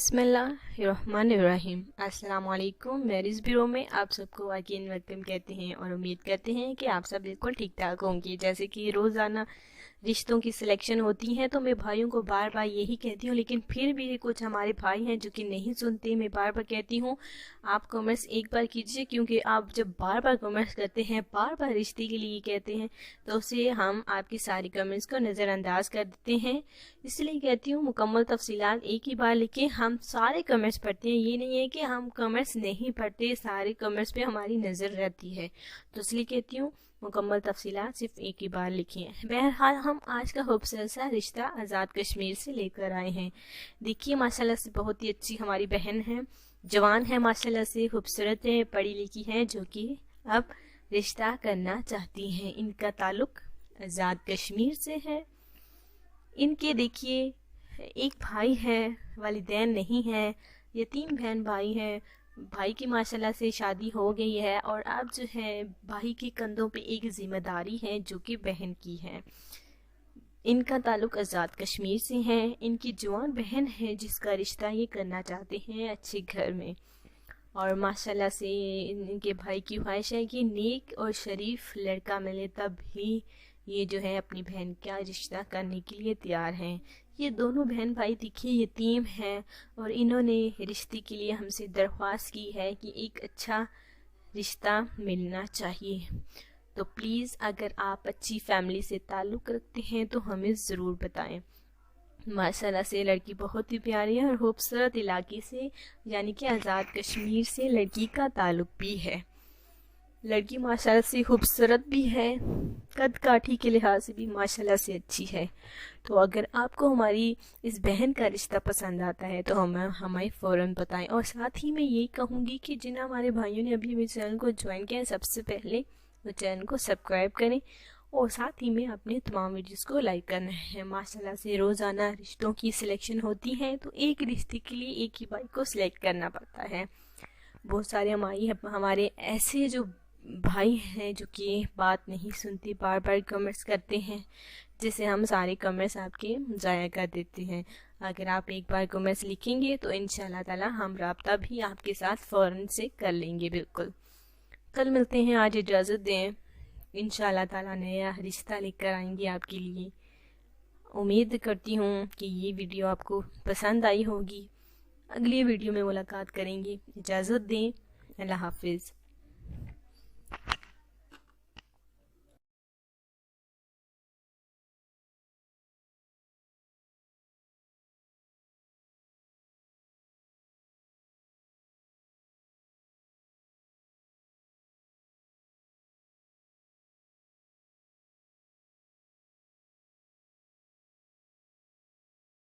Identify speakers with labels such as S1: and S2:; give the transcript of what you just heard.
S1: बिस्मिल्लाहिर्रहमानिर्रहीम। अस्सलाम वालेकुम। मैरिज ब्यूरो में आप सबको अगेन वेलकम कहते हैं और उम्मीद करते हैं कि आप सब बिल्कुल ठीक ठाक होंगे। जैसे कि रोज़ाना रिश्तों की सिलेक्शन होती है तो मैं भाइयों को बार बार यही कहती हूँ, लेकिन फिर भी कुछ हमारे भाई हैं जो कि नहीं सुनते। मैं बार बार कहती हूँ आप कमेंट्स एक बार कीजिए, क्योंकि आप जब बार बार कमेंट्स करते हैं, बार बार रिश्ते के लिए कहते हैं, तो उससे हम आपकी सारी कमेंट्स को नज़रअंदाज कर देते हैं। इसलिए कहती हूँ मुकम्मल तफसीलात एक ही बार लिखें। हम सारे कमेंट्स पढ़ते हैं, ये नहीं है कि हम कमेंट्स नहीं पढ़ते, सारे कमेंट्स पे हमारी नज़र रहती है। तो इसलिए कहती हूँ मुकम्मल तफसीलात सिर्फ एक ही बार लिखिए। बहरहाल हम आज का खूबसूरत सा रिश्ता आज़ाद कश्मीर से लेकर आए हैं। देखिए माशाल्लाह से बहुत ही अच्छी हमारी बहन है, जवान है, माशाल्लाह से खूबसूरत है, पढ़ी लिखी है, जो कि अब रिश्ता करना चाहती हैं। इनका ताल्लुक आज़ाद कश्मीर से है। इनके देखिए एक भाई है, वालिदैन नहीं है, यतीम बहन भाई है। भाई की माशाल्लाह से शादी हो गई है और अब जो है भाई के कंधों पे एक जिम्मेदारी है जो कि बहन की है। इनका ताल्लुक आज़ाद कश्मीर से है। इनकी जवान बहन है जिसका रिश्ता ये करना चाहते हैं अच्छे घर में, और माशाल्लाह से इनके भाई की ख्वाहिश है कि नेक और शरीफ लड़का मिले तब भी ये जो है अपनी बहन का रिश्ता करने के लिए तैयार हैं। ये दोनों बहन भाई देखिए यतीम हैं और इन्होंने रिश्ते के लिए हमसे दरख्वास्त की है कि एक अच्छा रिश्ता मिलना चाहिए। तो प्लीज़ अगर आप अच्छी फैमिली से ताल्लुक़ रखते हैं तो हमें ज़रूर बताएं। माशाल्लाह से लड़की बहुत ही प्यारी है और खूबसूरत इलाके से यानी कि आज़ाद कश्मीर से लड़की का ताल्लुक़ भी है। लड़की माशाल्लाह से खूबसूरत भी है, कद काठी के लिहाज से भी माशाल्लाह से अच्छी है। तो अगर आपको हमारी इस बहन का रिश्ता पसंद आता है तो हमें फ़ौरन बताएं। और साथ ही मैं ये कहूँगी कि जिन हमारे भाइयों ने अभी मेरे चैनल को ज्वाइन किया है, सबसे पहले वो चैनल को सब्सक्राइब करें और साथ ही में अपने तमाम वीडियोस को लाइक करना है। माशाल्लाह से रोज़ाना रिश्तों की सिलेक्शन होती है तो एक रिश्ते के लिए एक ही भाई को सिलेक्ट करना पड़ता है। बहुत सारे हमारे ऐसे जो भाई हैं जो कि बात नहीं सुनते, बार बार कमेंट्स करते हैं, जिससे हम सारे कमेंट्स आपके ज़ाया कर देते हैं। अगर आप एक बार कमेंट्स लिखेंगे तो इंशाल्लाह ताला हम राब्ता भी आपके साथ फ़ौरन से कर लेंगे। बिल्कुल कल मिलते हैं, आज इजाज़त दें। इंशाल्लाह ताला नया रिश्ता लेकर आएंगे आपके लिए। उम्मीद करती हूँ कि ये वीडियो आपको पसंद आई होगी। अगली वीडियो में मुलाकात करेंगे। इजाज़त दें। अल्लाह हाफिज़।